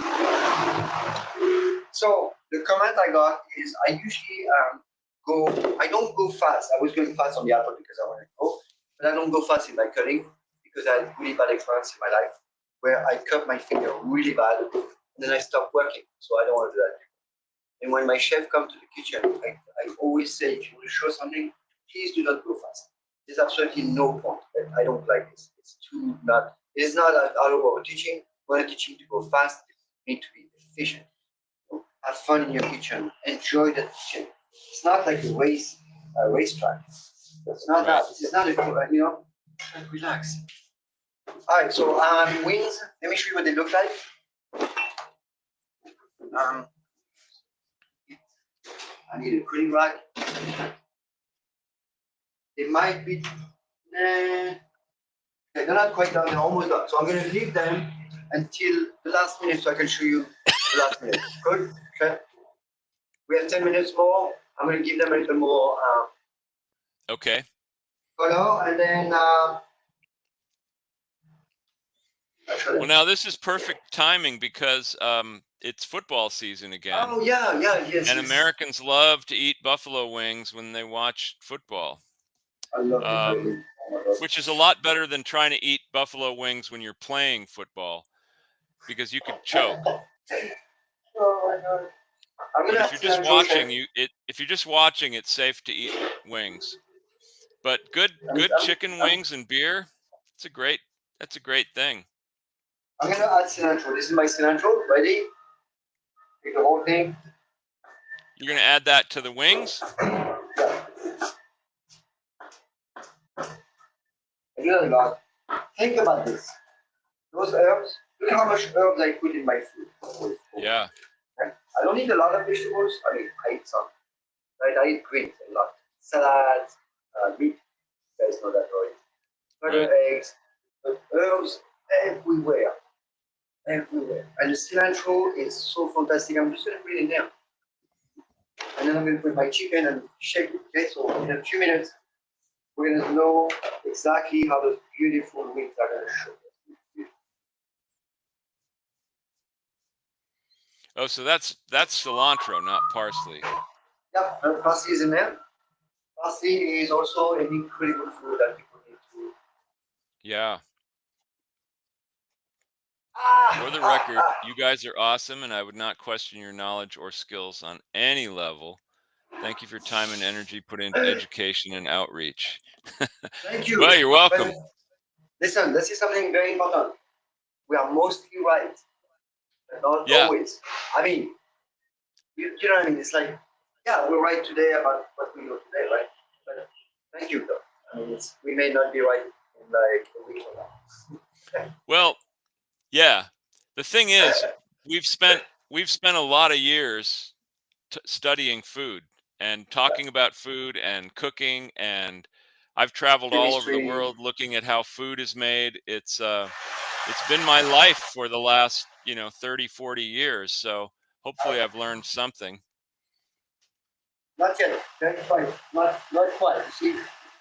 So the comment I got is I usually I don't go fast. I was going fast on the apple because I wanted to go, but I don't go fast in my cutting because I had really bad experience in my life where I cut my finger really bad and then I stopped working. So I don't want to do that. And when my chef comes to the kitchen, I always say, if you will show something, please do not go fast. There's absolutely no point. I don't like this. It's too not. It is not out of our teaching. We're teaching to go fast. You need to be efficient. Have fun in your kitchen. Enjoy the kitchen. It's not like a racetrack. It's not that. This is not a relax. All right. So wings. Let me show you what they look like. I need a cooling rack. They might be, they're not quite done, they're almost done. So I'm going to leave them until the last minute so I can show you the last minute. Good? Okay. We have 10 minutes more. I'm going to give them a little more okay. color and then well, now this is perfect timing because it's football season again. Oh, yeah, yes. And Americans love to eat buffalo wings when they watch football. I love it. Which is a lot better than trying to eat buffalo wings when you're playing football because you could choke. Oh my God. But if you're just watching, it's safe to eat wings. But good chicken wings and beer, that's a great thing. I'm gonna add cilantro. This is my cilantro. Ready? Take the whole thing. You're gonna add that to the wings? Yeah. Really lot. Think about this. Those herbs, look how much herbs I put in my food. Yeah. Okay? I don't eat a lot of vegetables. I eat some. Right? I eat greens a lot. Salads, meat. You guys know that, right? Butter, eggs, but herbs everywhere. Everywhere. And the cilantro is so fantastic. I'm just going to put it in there. And then I'm going to put my chicken and shake it. Okay, so in a few minutes, we're going to know exactly how those beautiful wings are going to show. Oh, so that's cilantro, not parsley. Yeah, parsley is in there. Parsley is also an incredible food that people need to. Yeah. For the record, you guys are awesome, and I would not question your knowledge or skills on any level. Thank you for your time and energy put into education and outreach. Thank you. Well, you're welcome. Listen, this is something very important. We are mostly right. not Yeah. always. I mean, you know what I mean? It's like, yeah, we're right today about what we know today, right? But thank you, though. I mean, we may not be right in like a week from now. Well, yeah. The thing is, we've spent a lot of years studying food and talking about food and cooking, and I've traveled all over the Chemistry. world looking at how food is made. It's been my life for the last 30, 40 years, so hopefully I've learned something. Not yet. That's fine. Not quite. See,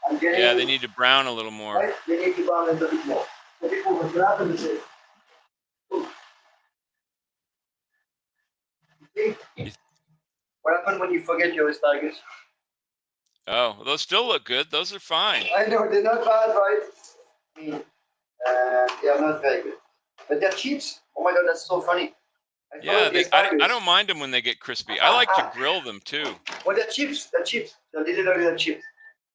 I'm getting. Yeah, they need to brown a little more. Right? They need to brown a little bit more. So people will grab them and say, see? What happened when you forget your asparagus? Oh, those still look good. Those are fine. I know, they're not bad, right? They are not very good. But they're chips. Oh my god, that's so funny. Yeah, I don't mind them when they get crispy. I like to grill them too. Well, they're chips. They're chips. They're literally chips.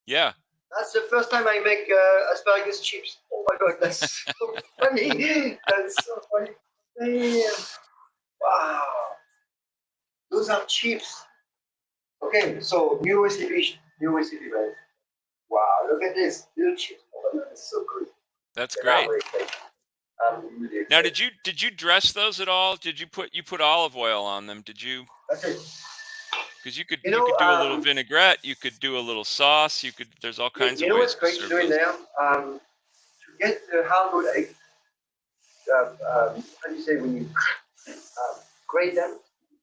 Yeah. That's the first time I make asparagus chips. Oh my god, that's so funny. That's so funny. Damn. Wow. Those are chips. Okay, so new recipe, right? Wow, look at this. Little chips. Oh my god, that's so good. That's great. Really now, did you dress those at all? Did you put olive oil on them? Did you? That's it. Because you could do a little vinaigrette. You could do a little sauce. There's all kinds of ways. You know what's great to do in there? To get the hard egg. How do you say when you grate them?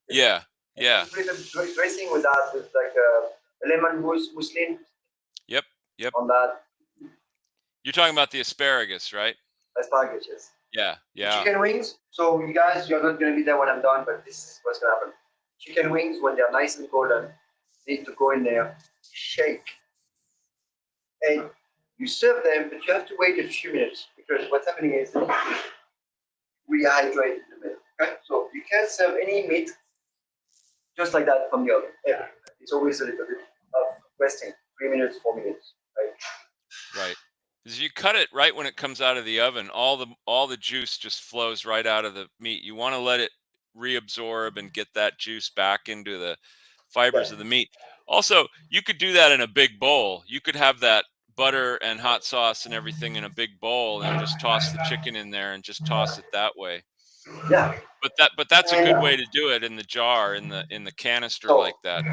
Yeah. Yeah. Dressing with that, with like a lemon muslin. Yep. On that. You're talking about the asparagus, right? Asparagus, yes. Yeah. Yeah. Chicken wings. So you guys, you're not going to be there when I'm done, but this is what's going to happen. Chicken wings, when they're nice and golden, need to go in there, shake, and you serve them, but you have to wait a few minutes because what's happening is rehydrate in the middle. Okay? So you can't serve any meat just like that from the oven. Yeah. It's always a little bit of resting, 3 minutes, 4 minutes, right? Right. Because you cut it right when it comes out of the oven, all the juice just flows right out of the meat. You want to let it reabsorb and get that juice back into the fibers of the meat. Also, you could do that in a big bowl. You could have that butter and hot sauce and everything in a big bowl and just toss the chicken in there and just toss it that way. Yeah. But that's a good way to do it, in the jar, in the canister like that.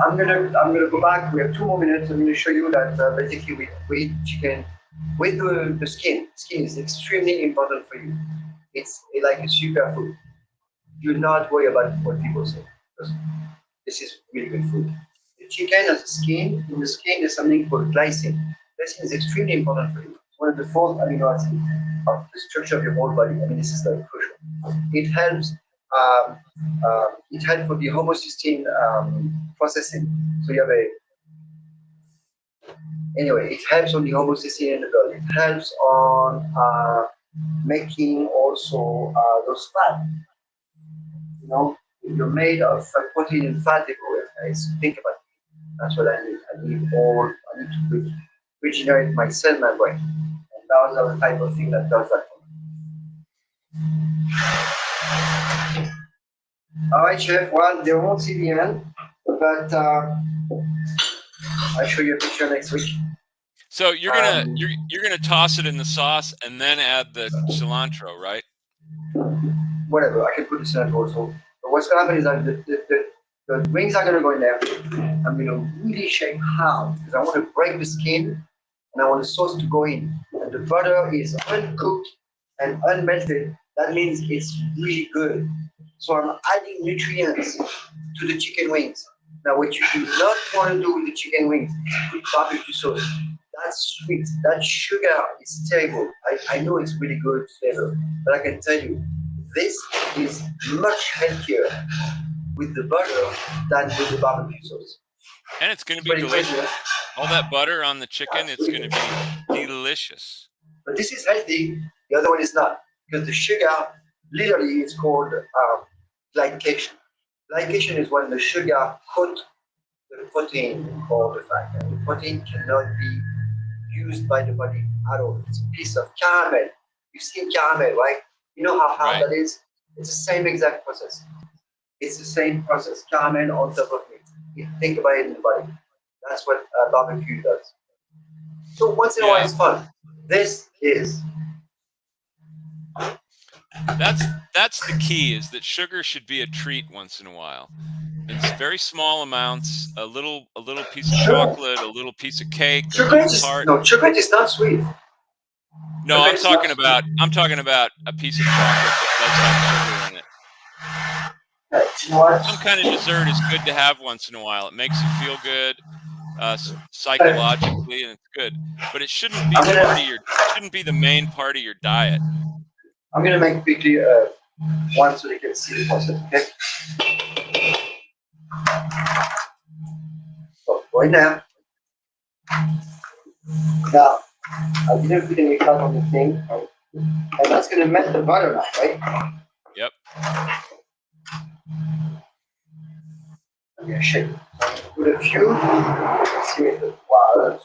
I'm gonna go back. We have 2 more minutes. I'm gonna show you that basically we eat chicken with the skin. Skin is extremely important for you. It's like a superfood. Do not worry about what people say, because this is really good food. The chicken has a skin. In the skin, there's something called glycine. Glycine is extremely important for you. It's one of the 4 amino acids of the structure of your whole body. I mean, this is like crucial. It helps. It helps for the homocysteine processing. So you have anyway, it helps on the homocysteine in the blood. It helps on making also those fat. You know, you're made of protein and fat everywhere. Think about it. That's what I need. I need to regenerate my cell membrane. And those are the type of thing that does that for me. All right, chef. Well, they won't see the end, but I'll show you a picture next week. So you're gonna toss it in the sauce and then add the cilantro, right? Whatever, I can put the cilantro also. But what's gonna happen is that the wings are gonna go in there. I'm gonna really shake hard because I want to break the skin and I want the sauce to go in. And the butter is uncooked and unmelted. That means it's really good. So I'm adding nutrients to the chicken wings. Now, what you do not want to do with the chicken wings is put barbecue sauce. That's sweet. That sugar is terrible. I know it's really good flavor, but I can tell you, this is much healthier with the butter than with the barbecue sauce. And it's going to be delicious. All that butter on the chicken, it's going to be delicious. But this is healthy. The other one is not, because the sugar, literally, it's called glycation. Glycation is when the sugar coat the protein or the fat. And the protein cannot be used by the body at all. It's a piece of caramel. You've seen caramel, right? You know how hard that is? It's the same exact process. It's the same process. Caramel on top of meat. You think about it in the body. That's what barbecue does. So once in a while, it's fun. This is. That's the key, is that sugar should be a treat once in a while. It's very small amounts, a little piece of chocolate, a little piece of cake, Chocolate is not sweet. No, I'm talking about a piece of chocolate that does have sugar in it. You know what? Some kind of dessert is good to have once in a while. It makes you feel good psychologically, and it's good. But it shouldn't be the main part of your diet. I'm gonna make quickly one so they can see the process. Okay. So right now, I didn't put any cut on the thing, and that's gonna melt the butter now, right? Yep. I'm gonna shake it. Put a few. Let's see if it. Wow.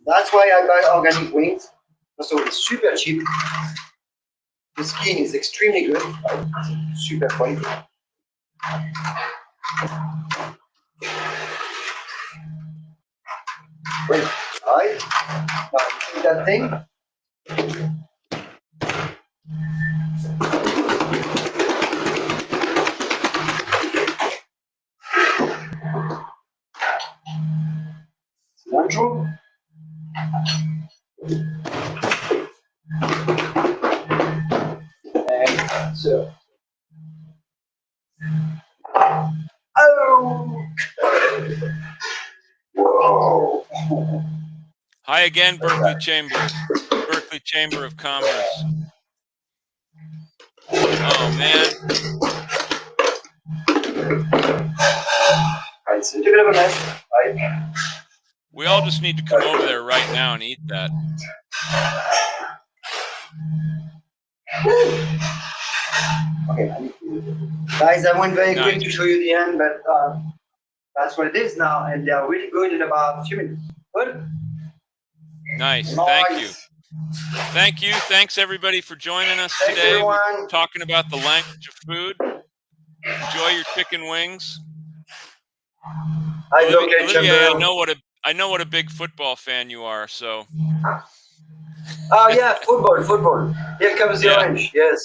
That's why I buy organic wings. So it's super cheap. The skin is extremely good, right? Super quality. Great. All right. Now take that thing. Cilantro. And so. Oh! Whoa! Hi again, Berkeley Chamber of Commerce. Oh man. Right, so you're gonna have a mess, right? We all just need to come over there right now and eat that. Okay, guys, I went very quick to show you the end, but that's what it is now, and they are really good in about a few minutes. Good? Nice. Thank you. Thank you. Thanks everybody for joining us today. We're talking about the language of food. Enjoy your chicken wings. Olivia, I know what a big football fan you are, so. Oh yeah, football. Here comes the orange, yes.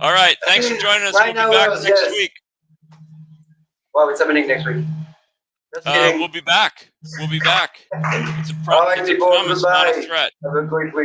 All right, thanks for joining us. We'll be back next week. Wow, what's happening next week? We'll be back. It's a promise, not a threat. Have a great week.